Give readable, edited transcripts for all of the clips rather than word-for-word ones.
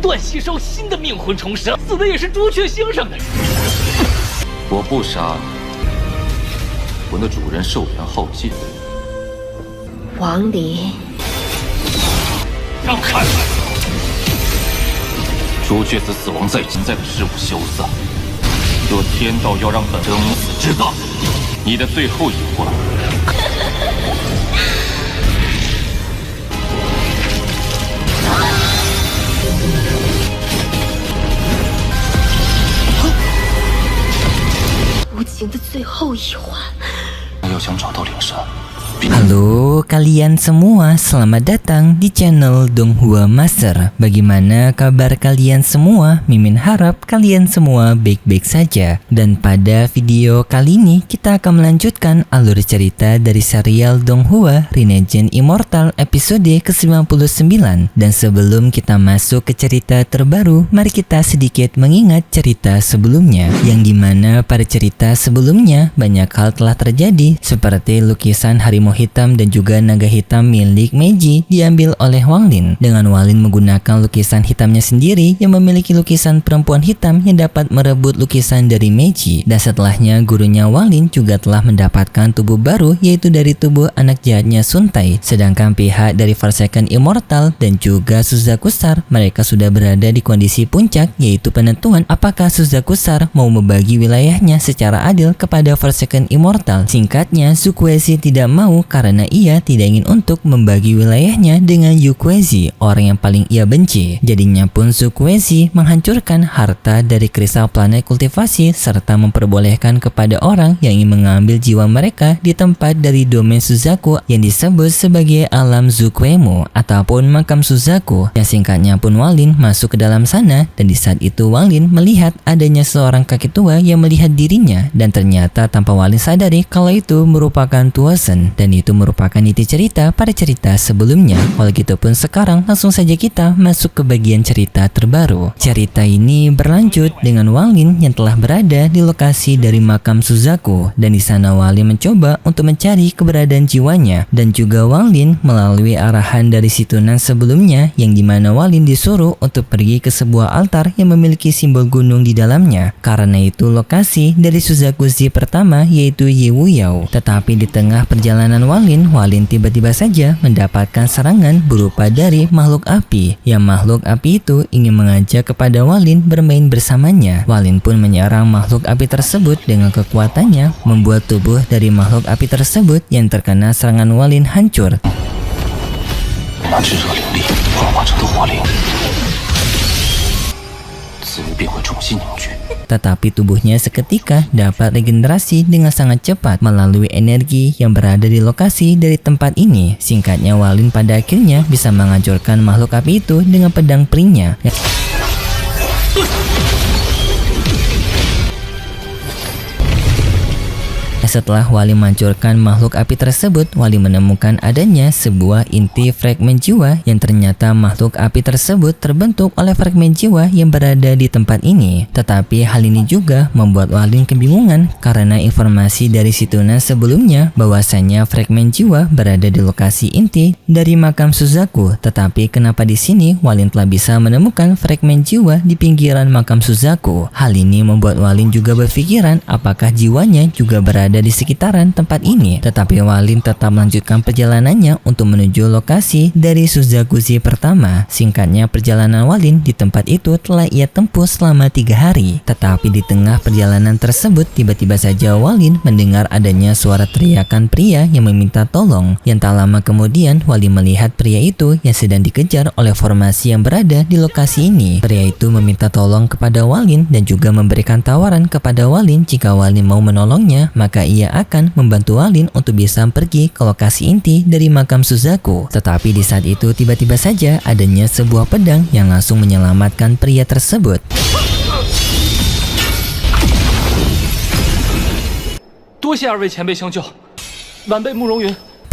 断吸收新的命魂重生，死的也是朱雀星上的人。我不杀你，我那主人寿元浩劫。王离，让开！朱雀子死亡在即，在的事物休散。若天道要让本生死之道，你的最后一关。无情的最后一环。要想找到灵山。Halo kalian semua, selamat datang di channel Donghua Master. Bagaimana kabar kalian semua? Mimin harap kalian semua baik-baik saja. Dan pada video kali ini kita akan melanjutkan alur cerita dari serial Donghua Rinnegan Immortal episode ke-99. Dan sebelum kita masuk ke cerita terbaru, mari kita sedikit mengingat cerita sebelumnya, yang dimana pada cerita sebelumnya banyak hal telah terjadi, seperti lukisan harimau hitam dan juga naga hitam milik Meiji diambil oleh Wang Lin, dengan Wang Lin menggunakan lukisan hitamnya sendiri yang memiliki lukisan perempuan hitam yang dapat merebut lukisan dari Meiji. Dan setelahnya gurunya Wang Lin juga telah mendapatkan tubuh baru, yaitu dari tubuh anak jahatnya Sun Tai. Sedangkan pihak dari Forsaken Immortal dan juga Suzaku-Sar, mereka sudah berada di kondisi puncak, yaitu penentuan apakah Suzaku-Sar mau membagi wilayahnya secara adil kepada Forsaken Immortal. Singkatnya, Zukuezi tidak mau karena ia tidak ingin untuk membagi wilayahnya dengan Yukwezi, orang yang paling ia benci. Jadinya pun Zukuezi menghancurkan harta dari kristal planet kultivasi serta memperbolehkan kepada orang yang ingin mengambil jiwa mereka di tempat dari domain Suzaku yang disebut sebagai alam Zukuemu ataupun makam Suzaku. Yang singkatnya pun Wang Lin masuk ke dalam sana, dan di saat itu Wang Lin melihat adanya seorang kakek tua yang melihat dirinya, dan ternyata tanpa Wang Lin sadari kalau itu merupakan Tuosen, dan itu merupakan inti cerita pada cerita sebelumnya. Kalau gitu pun sekarang langsung saja kita masuk ke bagian cerita terbaru. Cerita ini berlanjut dengan Wang Lin yang telah berada di lokasi dari makam Suzaku, dan di sana Wang Lin mencoba untuk mencari keberadaan jiwanya, dan juga Wang Lin melalui arahan dari Situnan sebelumnya, yang dimana Wang Lin disuruh untuk pergi ke sebuah altar yang memiliki simbol gunung di dalamnya. Karena itu lokasi dari Suzaku-Zi pertama yaitu Yiwuyao. Tetapi di tengah perjalanan Wang Lin tiba-tiba saja mendapatkan serangan berupa dari makhluk api, yang makhluk api itu ingin mengajak kepada Wang Lin bermain bersamanya. Wang Lin pun menyerang makhluk api tersebut dengan kekuatannya, membuat tubuh dari makhluk api tersebut yang terkena serangan Wang Lin hancur. Tetapi tubuhnya seketika dapat regenerasi dengan sangat cepat melalui energi yang berada di lokasi dari tempat ini. Singkatnya, Wang Lin pada akhirnya bisa menghancurkan makhluk api itu dengan pedang peringnya. Setelah Wang Lin menghancurkan makhluk api tersebut, Wang Lin menemukan adanya sebuah inti fragmen jiwa, yang ternyata makhluk api tersebut terbentuk oleh fragmen jiwa yang berada di tempat ini. Tetapi hal ini juga membuat Wang Lin kebingungan karena informasi dari Situnan sebelumnya bahwasanya fragmen jiwa berada di lokasi inti dari makam Suzaku. Tetapi kenapa di sini Wang Lin telah bisa menemukan fragmen jiwa di pinggiran makam Suzaku? Hal ini membuat Wang Lin juga berpikiran apakah jiwanya juga berada di sekitaran tempat ini. Tetapi Wang Lin tetap melanjutkan perjalanannya untuk menuju lokasi dari Suzaku-Zi pertama. Singkatnya, perjalanan Wang Lin di tempat itu telah ia tempuh selama 3 hari. Tetapi di tengah perjalanan tersebut, tiba-tiba saja Wang Lin mendengar adanya suara teriakan pria yang meminta tolong. Yang tak lama kemudian Wang Lin melihat pria itu yang sedang dikejar oleh formasi yang berada di lokasi ini. Pria itu meminta tolong kepada Wang Lin dan juga memberikan tawaran kepada Wang Lin jika Wang Lin mau menolongnya, maka ia akan membantu Wang Lin untuk bisa pergi ke lokasi inti dari makam Suzaku. Tetapi di saat itu tiba-tiba saja adanya sebuah pedang yang langsung menyelamatkan pria tersebut.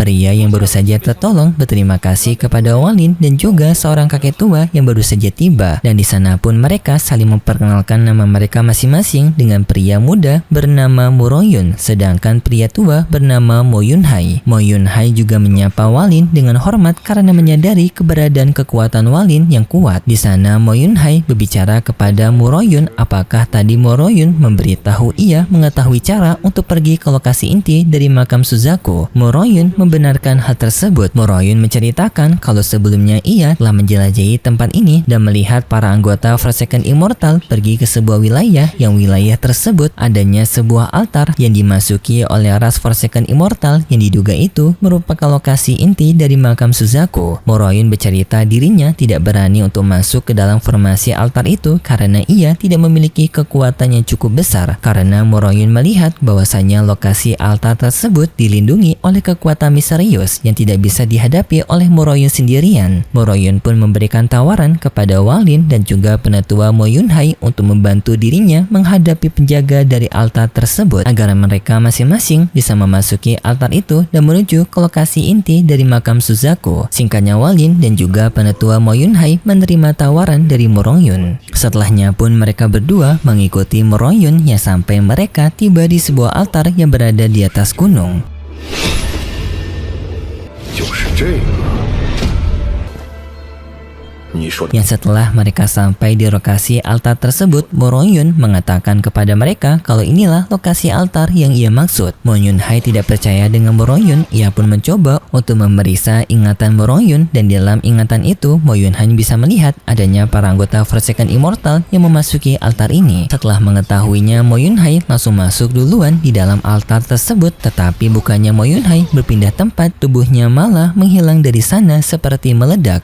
Pria yang baru saja tertolong berterima kasih kepada Walin dan juga seorang kakek tua yang baru saja tiba. Dan di sana pun mereka saling memperkenalkan nama mereka masing-masing dengan pria muda bernama Mo Royun, sedangkan pria tua bernama Mo Yunhai. Mo Yunhai juga menyapa Walin dengan hormat karena menyadari keberadaan kekuatan Walin yang kuat. Di sana Mo Yunhai berbicara kepada Mo Royun apakah tadi Mo Royun memberitahu ia mengetahui cara untuk pergi ke lokasi inti dari makam Suzaku. Mo Royun membenarkan hal tersebut. Mo Royun menceritakan kalau sebelumnya ia telah menjelajahi tempat ini dan melihat para anggota Forsaken Immortal pergi ke sebuah wilayah yang wilayah tersebut adanya sebuah altar yang dimasuki oleh ras Forsaken Immortal yang diduga itu merupakan lokasi inti dari makam Suzaku. Mo Royun bercerita dirinya tidak berani untuk masuk ke dalam formasi altar itu karena ia tidak memiliki kekuatan yang cukup besar, karena Mo Royun melihat bahwasanya lokasi altar tersebut dilindungi oleh kekuatan misterius yang tidak bisa dihadapi oleh Mo Royun sendirian. Mo Royun pun memberikan tawaran kepada Walin dan juga penetua Mo Yunhai untuk membantu dirinya menghadapi penjaga dari altar tersebut agar mereka masing-masing bisa memasuki altar itu dan menuju ke lokasi inti dari makam Suzaku. Singkatnya Walin dan juga penetua Mo Yunhai menerima tawaran dari Mo Royun. Setelahnya pun mereka berdua mengikuti Mo Royun yang sampai mereka tiba di sebuah altar yang berada di atas gunung. Yang setelah mereka sampai di lokasi altar tersebut, Mo Royun mengatakan kepada mereka kalau inilah lokasi altar yang ia maksud. Mo Yunhai tidak percaya dengan Mo Royun, ia pun mencoba untuk memeriksa ingatan Mo Royun dan dalam ingatan itu Mo Yunhai bisa melihat adanya para anggota Forsaken Immortal yang memasuki altar ini. Setelah mengetahuinya, Mo Yunhai langsung masuk duluan di dalam altar tersebut, tetapi bukannya Mo Yunhai berpindah tempat, tubuhnya malah menghilang dari sana seperti meledak.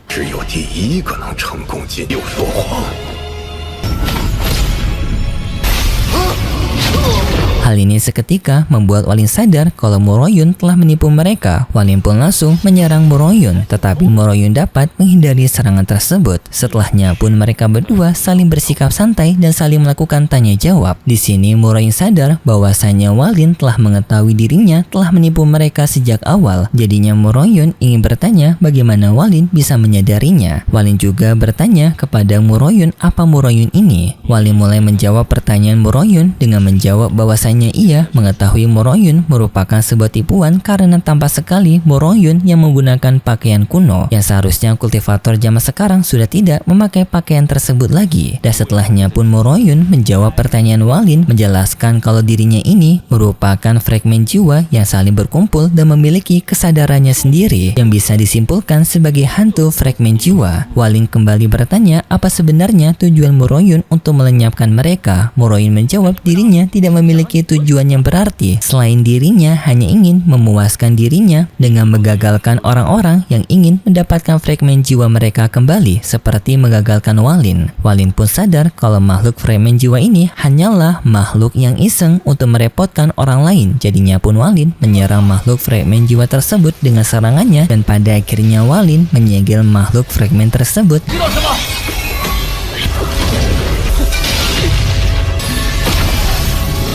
Hal ini seketika membuat Walin sadar kalau Mo Royun telah menipu mereka. Walin pun langsung menyerang Mo Royun, tetapi Mo Royun dapat menghindari serangan tersebut. Setelahnya pun mereka berdua saling bersikap santai dan saling melakukan tanya jawab. Di sini Mo Royun sadar bahwasanya Walin telah mengetahui dirinya telah menipu mereka sejak awal. Jadinya Mo Royun ingin bertanya bagaimana Walin bisa menyadarinya. Walin juga bertanya kepada Mo Royun apa Mo Royun ini. Walin mulai menjawab pertanyaan Mo Royun dengan menjawab bahwasanya ia mengetahui Mo Royun merupakan sebuah tipuan karena tampak sekali Mo Royun yang menggunakan pakaian kuno yang seharusnya kultivator zaman sekarang sudah tidak memakai pakaian tersebut lagi. Dan setelahnya pun Mo Royun menjawab pertanyaan Walin, menjelaskan kalau dirinya ini merupakan fragmen jiwa yang saling berkumpul dan memiliki kesadarannya sendiri yang bisa disimpulkan sebagai hantu fragmen jiwa. Walin kembali bertanya apa sebenarnya tujuan Mo Royun untuk melenyapkan mereka. Mo Royun menjawab dirinya tidak memiliki tujuan yang berarti selain dirinya hanya ingin memuaskan dirinya dengan menggagalkan orang-orang yang ingin mendapatkan fragmen jiwa mereka kembali, seperti menggagalkan Walin. Walin pun sadar kalau makhluk fragmen jiwa ini hanyalah makhluk yang iseng untuk merepotkan orang lain. Jadinya pun Walin menyerang makhluk fragmen jiwa tersebut dengan serangannya dan pada akhirnya Walin menyegel makhluk fragmen tersebut.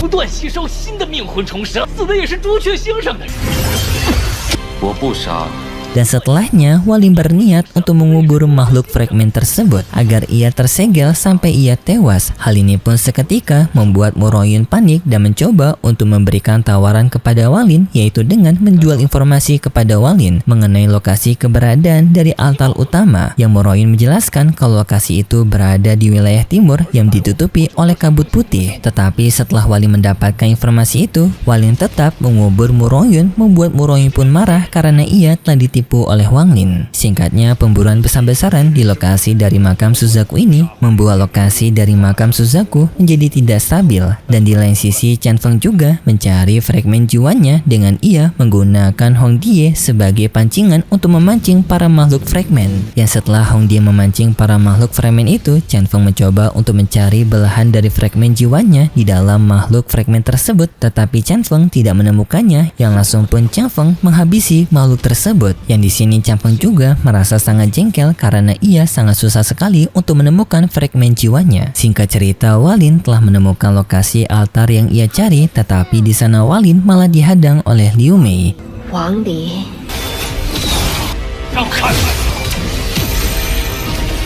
不断吸收新的命魂重生，死的也是朱雀星上的人。我不杀。 Dan setelahnya, Walin berniat untuk mengubur makhluk fragmen tersebut agar ia tersegel sampai ia tewas. Hal ini pun seketika membuat Mo Royun panik dan mencoba untuk memberikan tawaran kepada Walin, yaitu dengan menjual informasi kepada Walin mengenai lokasi keberadaan dari altar utama, yang Mo Royun menjelaskan kalau lokasi itu berada di wilayah timur yang ditutupi oleh kabut putih. Tetapi setelah Walin mendapatkan informasi itu, Walin tetap mengubur Mo Royun, membuat Mo Royun pun marah karena ia telah ditipu oleh Walin. Singkatnya, pemburuan besar-besaran di lokasi dari makam Suzaku ini membuat lokasi dari makam Suzaku menjadi tidak stabil, dan di lain sisi Chen Feng juga mencari fragmen jiwanya dengan ia menggunakan Hong Die sebagai pancingan untuk memancing para makhluk fragmen. Yang setelah Hong Die memancing para makhluk fragmen itu, Chen Feng mencoba untuk mencari belahan dari fragmen jiwanya di dalam makhluk fragmen tersebut, tetapi Chen Feng tidak menemukannya, yang langsung pun Chen Feng menghabisi makhluk tersebut. Yang di sini Chen Feng juga merasa sangat jengkel karena ia sangat susah sekali untuk menemukan fragmen jiwanya. Singkat cerita, Walin telah menemukan lokasi altar yang ia cari, tetapi di sana Walin malah dihadang oleh Liu Mei. Wang Li 让开！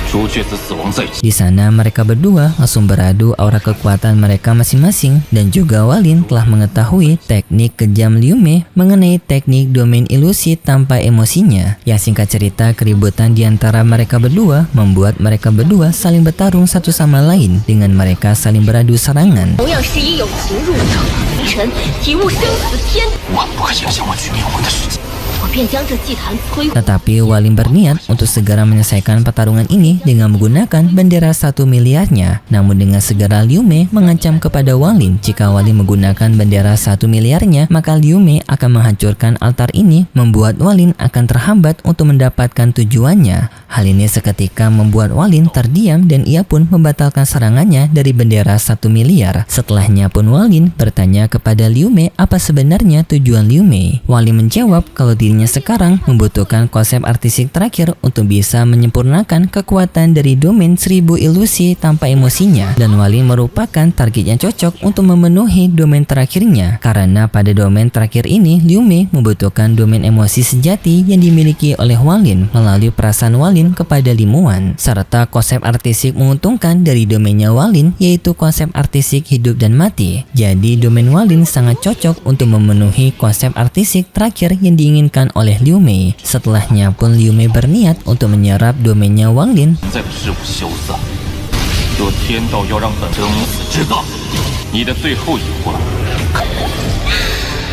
朱雀子死亡在即， Di sana mereka berdua langsung beradu aura kekuatan mereka masing-masing dan juga Walin telah mengetahui teknik kejam Liu Mei mengenai teknik domain ilusi tanpa emosinya. Yang singkat cerita, keributan di antara mereka berdua membuat mereka berdua saling bertarung satu sama lain dengan mereka saling beradu serangan. 同样是以友情入场，凌晨体悟生死天， 我不可影响我局面我的时机。 我便将这祭坛摧毁。 Tetapi Walin berniat untuk segera menyelesaikan pertarungan ini dengan menggunakan bendera 1 miliarnya. Namun dengan segera Liu Mei mengancam kepada Walin jika Walin menggunakan bendera 1 miliarnya, maka Liu Mei akan menghancurkan altar ini, membuat Walin akan terhambat untuk mendapatkan tujuannya. Hal ini seketika membuat Walin terdiam dan ia pun membatalkan serangannya dari bendera 1 miliar. Setelahnya pun Walin bertanya kepada Liu Mei apa sebenarnya tujuan Liu Mei. Walin menjawab kalau dirinya sekarang membutuhkan konsep artistik terakhir untuk bisa menyempurnakan kekuatan dari domain 1000 ilusi tanpa emosinya, dan Walin merupakan target yang cocok untuk memenuhi domain terakhirnya karena pada domain terakhir ini Liu Mei membutuhkan domain emosi sejati yang dimiliki oleh Walin melalui perasaan Walin kepada Limuan, serta konsep artistik menguntungkan dari domainnya Walin yaitu konsep artistik hidup dan mati. Jadi domain Walin sangat cocok untuk memenuhi konsep artistik terakhir yang diinginkan oleh Liu Mei. Setelahnya pun Liu Mei berniat untuk menyerap domainnya Walin. 在的事物休散。若天道要让本生死之道，你的最后一环。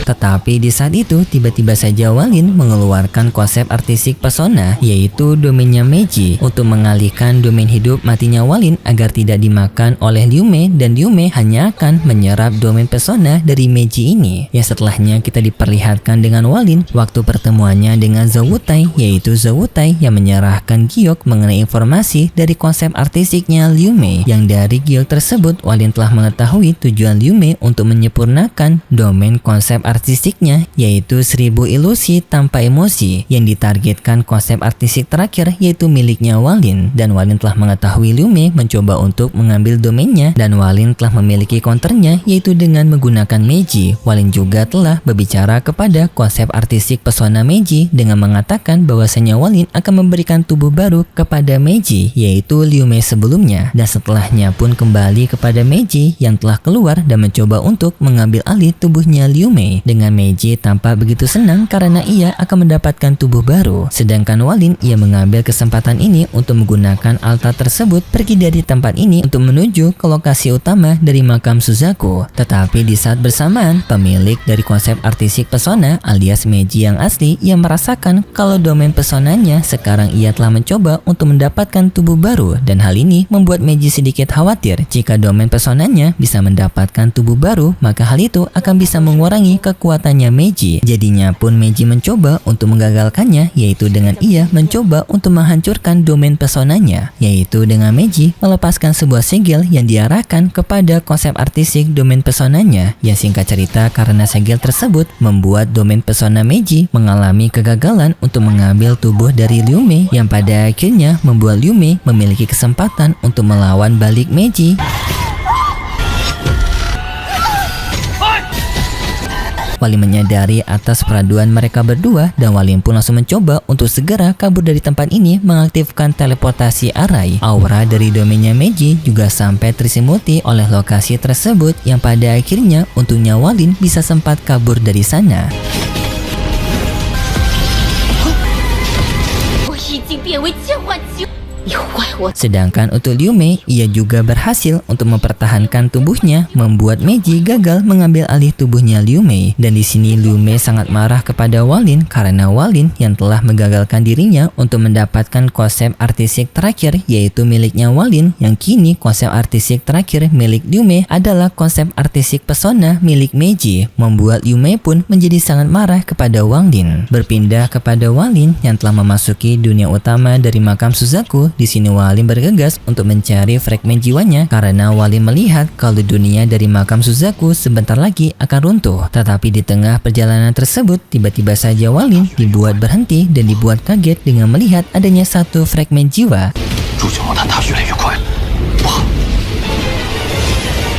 Tetapi di saat itu tiba-tiba saja Walin mengeluarkan konsep artistik pesona yaitu domainnya Meiji untuk mengalihkan domain hidup matinya Walin agar tidak dimakan oleh Liu Mei, dan Liu Mei hanya akan menyerap domain pesona dari Meiji ini. Yang setelahnya kita diperlihatkan dengan Walin waktu pertemuannya dengan Zhou Wutai, yaitu Zhou Wutai yang menyerahkan giok mengenai informasi dari konsep artistiknya Liu Mei. Yang dari giok tersebut Walin telah mengetahui tujuan Liu Mei untuk menyempurnakan domain konsep artistiknya yaitu 1000 ilusi tanpa emosi yang ditargetkan konsep artistik terakhir yaitu miliknya Walin, dan Walin telah mengetahui Liu Mei mencoba untuk mengambil domainnya dan Walin telah memiliki counternya yaitu dengan menggunakan Meiji. Walin juga telah berbicara kepada konsep artistik pesona Meiji dengan mengatakan bahwasanya Walin akan memberikan tubuh baru kepada Meiji yaitu Liu Mei sebelumnya, dan setelahnya pun kembali kepada Meiji yang telah keluar dan mencoba untuk mengambil alih tubuhnya Liu Mei. Dengan Meiji tampak begitu senang karena ia akan mendapatkan tubuh baru. Sedangkan Walin ia mengambil kesempatan ini untuk menggunakan altar tersebut pergi dari tempat ini untuk menuju ke lokasi utama dari makam Suzaku. Tetapi di saat bersamaan pemilik dari konsep artistik pesona alias Meiji yang asli ia merasakan kalau domain pesonanya sekarang ia telah mencoba untuk mendapatkan tubuh baru, dan hal ini membuat Meiji sedikit khawatir jika domain pesonanya bisa mendapatkan tubuh baru maka hal itu akan bisa mengurangi kekuatannya Meiji. Jadinya pun Meiji mencoba untuk menggagalkannya yaitu dengan ia mencoba untuk menghancurkan domain pesonanya, yaitu dengan Meiji melepaskan sebuah segel yang diarahkan kepada konsep artistik domain pesonanya. Yang singkat cerita karena segel tersebut membuat domain pesona Meiji mengalami kegagalan untuk mengambil tubuh dari Liu Mei yang pada akhirnya membuat Liu Mei memiliki kesempatan untuk melawan balik Meiji. Walin menyadari atas peraduan mereka berdua dan Walin pun langsung mencoba untuk segera kabur dari tempat ini mengaktifkan teleportasi arai. Aura dari domainnya Meiji juga sampai tersimuti oleh lokasi tersebut yang pada akhirnya untungnya Walin bisa sempat kabur dari sana. 我已经变为剑幻境，有怪我 Sedangkan untuk Liu Mei, ia juga berhasil untuk mempertahankan tubuhnya, membuat Meiji gagal mengambil alih tubuhnya Liu Mei. Dan di sini Liu Mei sangat marah kepada Walin karena Walin yang telah menggagalkan dirinya untuk mendapatkan konsep artistik terakhir yaitu miliknya Walin, yang kini konsep artistik terakhir milik Liu Mei adalah konsep artistik pesona milik Meiji, membuat Liu Mei pun menjadi sangat marah kepada Walin. Berpindah kepada Walin yang telah memasuki dunia utama dari makam Suzaku, di sini Walin bergegas untuk mencari fragmen jiwanya karena Walin melihat kalau dunia dari makam Suzaku sebentar lagi akan runtuh. Tetapi di tengah perjalanan tersebut tiba-tiba saja Walin dibuat berhenti dan dibuat kaget dengan melihat adanya satu fragmen jiwa.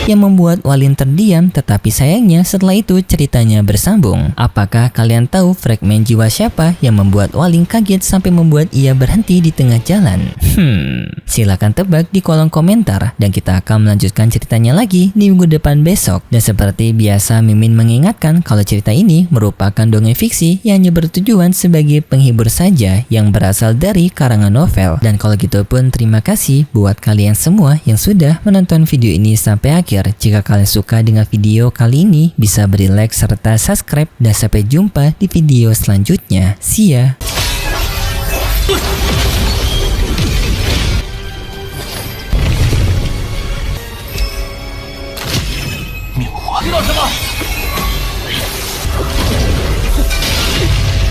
yang membuat Walin terdiam, tetapi sayangnya setelah itu ceritanya bersambung. Apakah kalian tahu fragmen jiwa siapa yang membuat Walin kaget sampai membuat ia berhenti di tengah jalan? Silakan tebak di kolom komentar dan kita akan melanjutkan ceritanya lagi di minggu depan besok. Dan seperti biasa, Mimin mengingatkan kalau cerita ini merupakan dongeng fiksi yang hanya bertujuan sebagai penghibur saja yang berasal dari karangan novel. Dan kalau gitu pun terima kasih buat kalian semua yang sudah menonton video ini sampai akhir. Jika kalian suka dengan video kali ini, bisa beri like serta subscribe dan sampai jumpa di video selanjutnya. See ya!